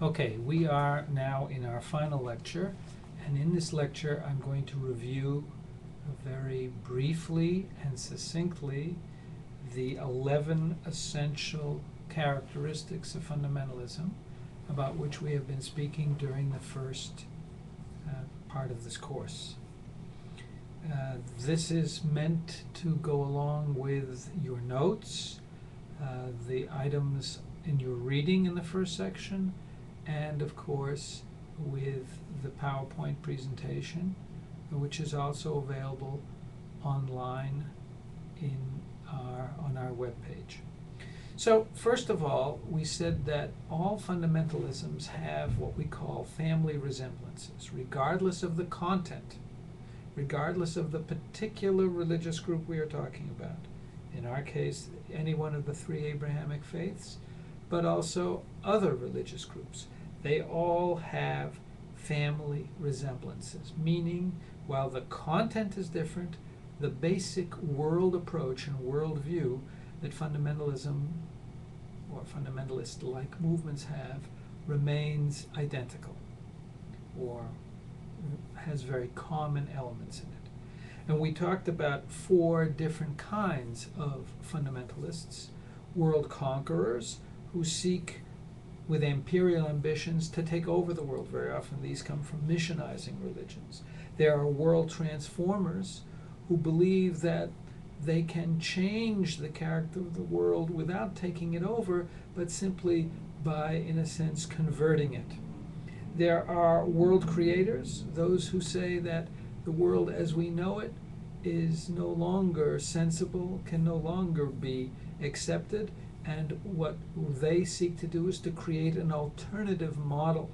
Okay, we are now in our final lecture, and in this lecture I'm going to review very briefly and succinctly the 11 essential characteristics of fundamentalism about which we have been speaking during the first part of this course. This is meant to go along with your notes, the items in your reading in the first section, and of course with the PowerPoint presentation, which is also available online on our webpage. So first of all, we said that all fundamentalisms have what we call family resemblances, regardless of the content, regardless of the particular religious group we are talking about. In our case, any one of the three Abrahamic faiths, but also other religious groups. They all have family resemblances, meaning while the content is different, the basic world approach and worldview that fundamentalism or fundamentalist-like movements have remains identical or has very common elements in it. And we talked about four different kinds of fundamentalists: world conquerors, who seek with imperial ambitions to take over the world. Very often these come from missionizing religions. There are world transformers who believe that they can change the character of the world without taking it over, but simply by, in a sense, converting it. There are world creators, those who say that the world as we know it is no longer sensible, can no longer be accepted, and what they seek to do is to create an alternative model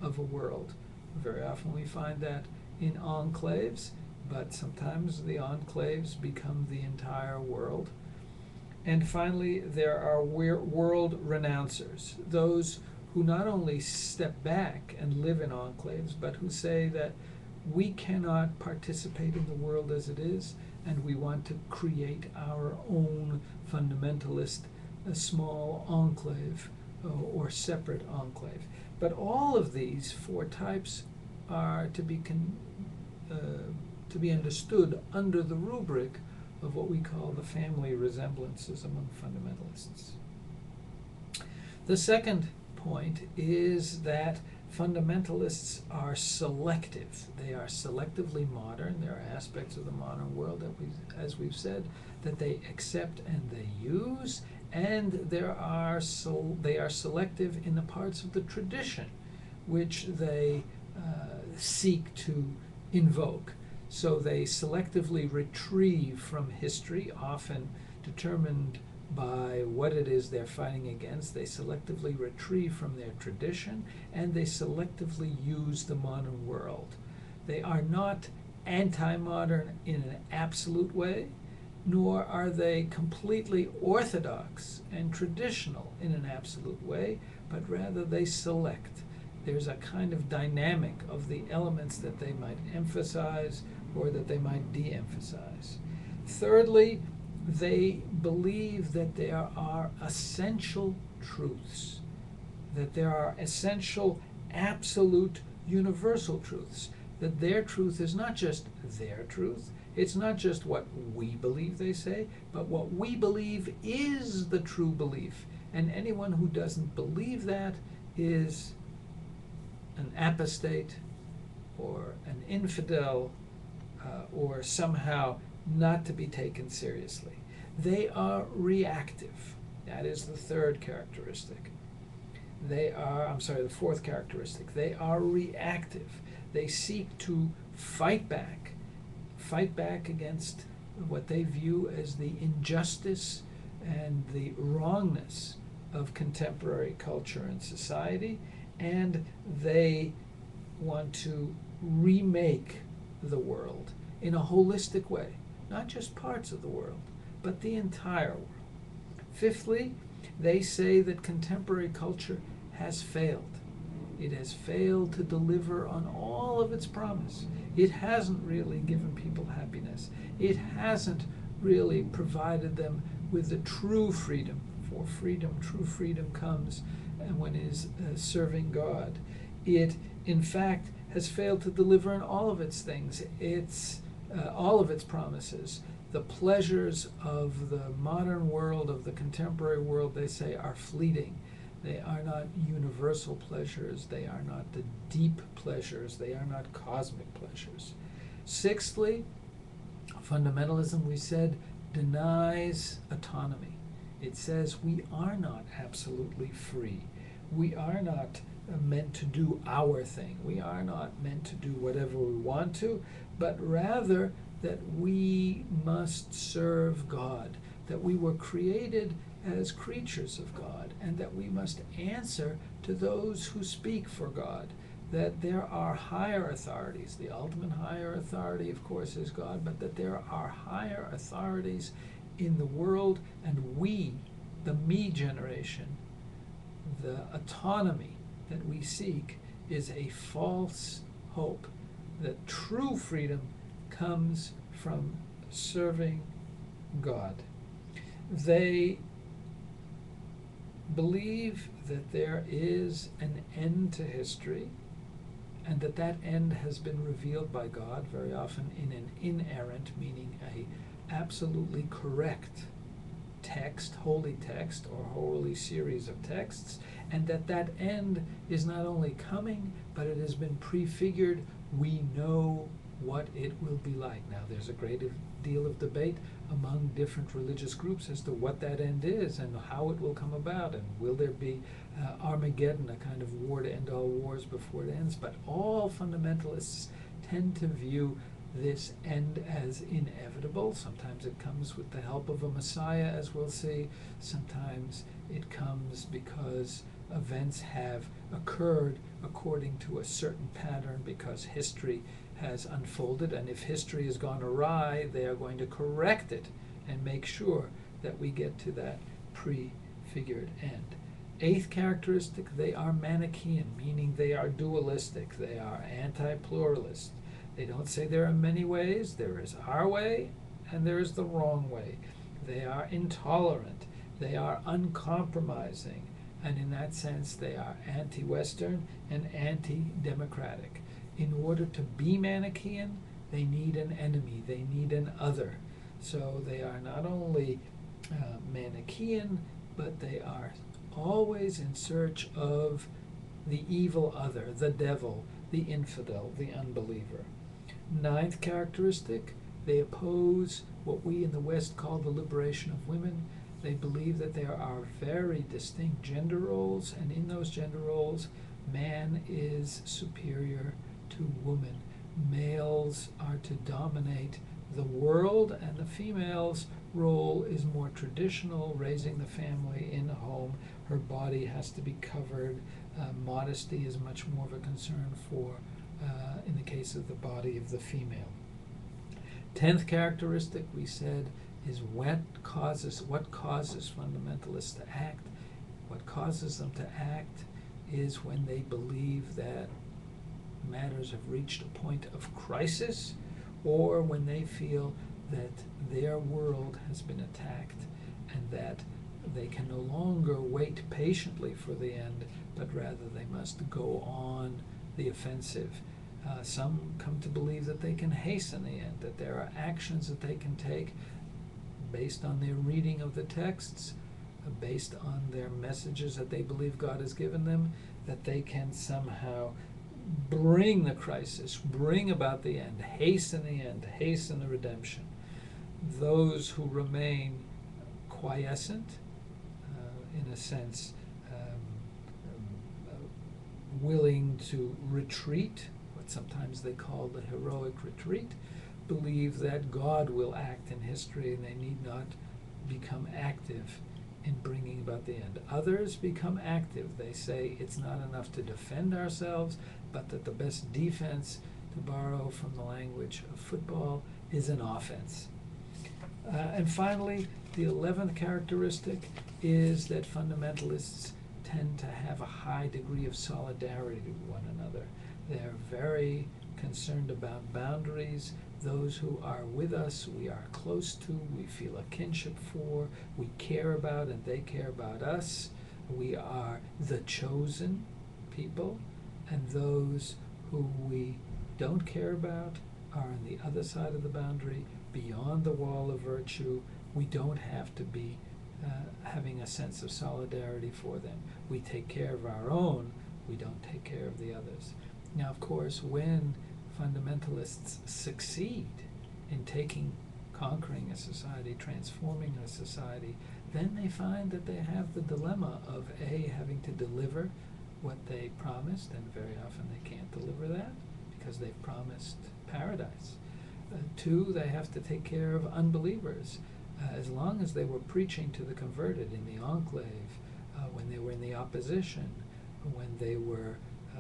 of a world. Very often we find that in enclaves, but sometimes the enclaves become the entire world. And finally, there are world renouncers, those who not only step back and live in enclaves, but who say that we cannot participate in the world as it is, and we want to create our own fundamentalist a small enclave or separate enclave. But all of these four types are to be understood under the rubric of what we call the family resemblances among fundamentalists. The second point is that fundamentalists are selective. They are selectively modern. There are aspects of the modern world that as we've said, that they accept and they use, and they are selective in the parts of the tradition which they seek to invoke. So they selectively retrieve from history, often determined by what it is they're fighting against. They selectively retrieve from their tradition, and they selectively use the modern world. They are not anti-modern in an absolute way, nor are they completely orthodox and traditional in an absolute way, but rather they select. There's a kind of dynamic of the elements that they might emphasize or that they might de-emphasize. Thirdly, they believe that there are essential truths, that there are essential, absolute, universal truths, that their truth is not just their truth, it's not just what we believe they say, but what we believe is the true belief. And anyone who doesn't believe that is an apostate or an infidel or somehow not to be taken seriously. They are reactive. That is the third characteristic. The fourth characteristic. They are reactive. They seek to fight back against what they view as the injustice and the wrongness of contemporary culture and society, and they want to remake the world in a holistic way, not just parts of the world, but the entire world. Fifthly, they say that contemporary culture has failed. It has failed to deliver on all of its promise. It hasn't really given people happiness. It hasn't really provided them with the true freedom. For freedom, true freedom comes and one is serving God. It, in fact, has failed to deliver in all of its things, all of its promises. The pleasures of the modern world, of the contemporary world, they say, are fleeting. They are not universal pleasures. They are not the deep pleasures. They are not cosmic pleasures. Sixthly, fundamentalism, we said, denies autonomy. It says we are not absolutely free. We are not meant to do our thing. We are not meant to do whatever we want to, but rather that we must serve God, that we were created as creatures of God, and that we must answer to those who speak for God, that there are higher authorities. The ultimate higher authority, of course, is God, but that there are higher authorities in the world, and we, the me generation, the autonomy that we seek is a false hope, that true freedom comes from serving God. They believe that there is an end to history, and that that end has been revealed by God, very often in an inerrant, meaning a absolutely correct text, holy text, or holy series of texts, and that that end is not only coming, but it has been prefigured. We know what it will be like. Now, there's a great deal of debate among different religious groups as to what that end is and how it will come about, and will there be Armageddon, a kind of war to end all wars before it ends. But all fundamentalists tend to view this end as inevitable. Sometimes it comes with the help of a Messiah, as we'll see. Sometimes it comes because events have occurred according to a certain pattern, because history has unfolded, and if history has gone awry, they are going to correct it and make sure that we get to that prefigured end. Eighth characteristic, they are Manichaean, meaning they are dualistic, they are anti-pluralist. They don't say there are many ways. There is our way and there is the wrong way. They are intolerant. They are uncompromising. And in that sense, they are anti-Western and anti-democratic. In order to be Manichaean, they need an enemy. They need an other. So they are not only Manichaean, but they are always in search of the evil other, the devil, the infidel, the unbeliever. Ninth characteristic, they oppose what we in the West call the liberation of women. They believe that there are very distinct gender roles, and in those gender roles, man is superior to woman. Males are to dominate the world, and the female's role is more traditional, raising the family in the home. Her body has to be covered. Modesty is much more of a concern for, in the case of the body of the female. 10th characteristic, we said, is what causes fundamentalists to act. What causes them to act is when they believe that matters have reached a point of crisis, or when they feel that their world has been attacked and that they can no longer wait patiently for the end, but rather they must go on the offensive. Some come to believe that they can hasten the end, that there are actions that they can take based on their reading of the texts, based on their messages that they believe God has given them, that they can somehow bring the crisis, bring about the end, hasten the redemption. Those who remain quiescent, in a sense, willing to retreat, what sometimes they call the heroic retreat, believe that God will act in history and they need not become active in bringing about the end. Others become active. They say it's not enough to defend ourselves, but that the best defense, to borrow from the language of football, is an offense. And finally, the 11th characteristic is that fundamentalists tend to have a high degree of solidarity with one another. They're very concerned about boundaries. Those who are with us, we are close to, we feel a kinship for, we care about, and they care about us. we are the chosen people, and those who we don't care about are on the other side of the boundary, beyond the wall of virtue. We don't have to be having a sense of solidarity for them. We take care of our own, we don't take care of the others. Now, of course, when fundamentalists succeed in conquering a society, transforming a society, then they find that they have the dilemma of A, having to deliver what they promised, and very often they can't deliver that because they've promised paradise. Two, they have to take care of unbelievers. As long as they were preaching to the converted in the enclave, when they were in the opposition, when they were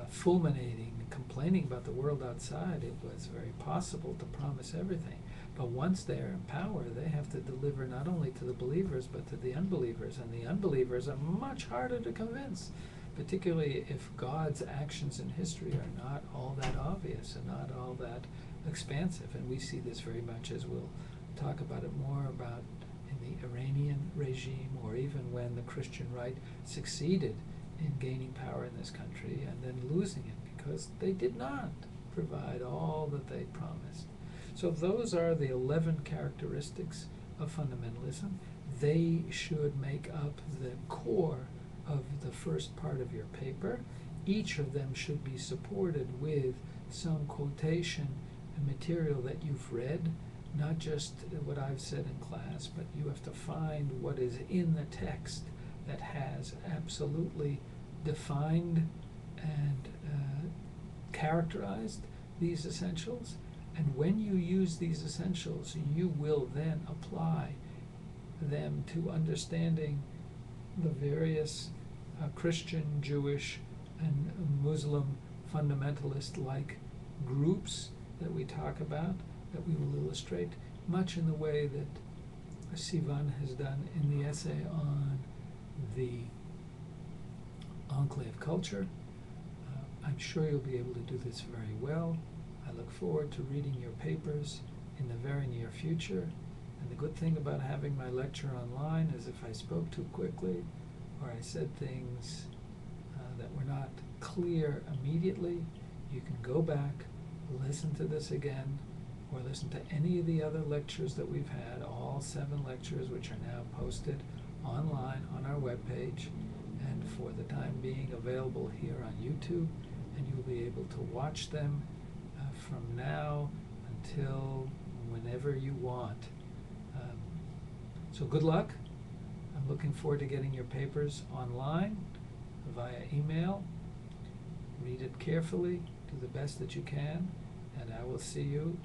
fulminating and complaining about the world outside, it was very possible to promise everything. But once they are in power, they have to deliver not only to the believers, but to the unbelievers. And the unbelievers are much harder to convince, particularly if God's actions in history are not all that obvious and not all that expansive. And we see this very much, as we'll talk about it more about in the Iranian regime, or even when the Christian right succeeded in gaining power in this country and then losing it because they did not provide all that they promised. So those are the 11 characteristics of fundamentalism. They should make up the core of the first part of your paper. Each of them should be supported with some quotation and material that you've read, not just what I've said in class, but you have to find what is in the text that has absolutely defined and characterized these essentials. And when you use these essentials, you will then apply them to understanding the various Christian, Jewish, and Muslim fundamentalist-like groups that we talk about, that we will illustrate, much in the way that Sivan has done in the essay on the enclave culture. I'm sure you'll be able to do this very well. I look forward to reading your papers in the very near future. And the good thing about having my lecture online is if I spoke too quickly or I said things that were not clear immediately, you can go back, listen to this again, or listen to any of the other lectures that we've had, all 7 lectures, which are now posted online on our webpage, and for the time being available here on YouTube, and you'll be able to watch them from now until whenever you want. So good luck. I'm looking forward to getting your papers online via email. Read it carefully, do the best that you can, and I will see you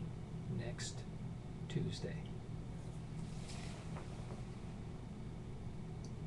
next Tuesday.